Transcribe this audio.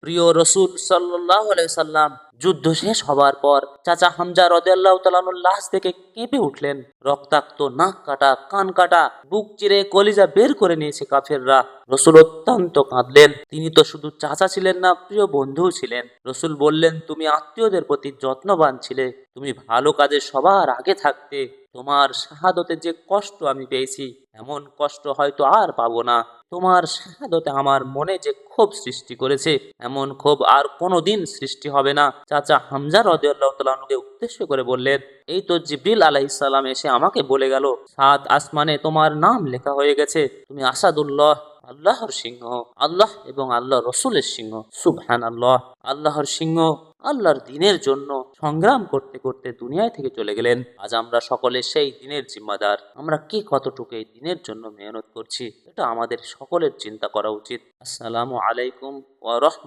প্রিয় রসুল সাল্লাল্লাহু আলাইহি সাল্লাম যুদ্ধ শেষ হবার পর চাচা হামজা রাদিয়াল্লাহু তাআলা আনহুর লাশ দেখে কেঁপে উঠলেন। রক্তাক্ত, নাক কাটা, কান কাটা, বুক চিরে কলিজা বের করে নিয়েছে কাফেররা। রসুল অত্যন্ত কাঁদলেন। তিনি তো শুধু চাচা ছিলেন না, প্রিয় বন্ধুও ছিলেন। রসুল বললেন, তুমি আত্মীয়দের প্রতি যত্নবান ছিলে, তুমি ভালো কাজে সবার আগে থাকতে। তোমার শাহাদতে যে কষ্ট আমি পেয়েছি, এমন কষ্ট হয়তো আর পাবো না। তোমার শাহাদতে আমার মনে যে ক্ষোভ সৃষ্টি করেছে, এমন ক্ষোভ আর কোনোদিন সৃষ্টি হবে না। চাচা হামজা রাদিয়াল্লাহু তাআলা আনহুকে উদ্দেশ্য করে বললেন, এই তো জিবরিল আলাইহিস সালাম এসে আমাকে বলে গেল, 7 আসমানে তোমার নাম লেখা হয়ে গেছে। তুমি আসাদুল্লাহ, আল্লাহর সিংহ, আল্লাহ এবং আল্লাহ রসুলের সিংহ। সুবহানাল্লাহ। আল্লাহর সিংহ আল্লাহর দিনের জন্য সংগ্রাম করতে করতে দুনিয়া থেকে চলে গেলেন। আজ আমরা সকলে সেই দিনের জিম্মাদার। আমরা কে কতটুকু এই দিনের জন্য মেহনত করছি, এটা আমাদের সকলের চিন্তা করা উচিত। আসসালামু আলাইকুম ওয়া রাহমাতুল্লাহ।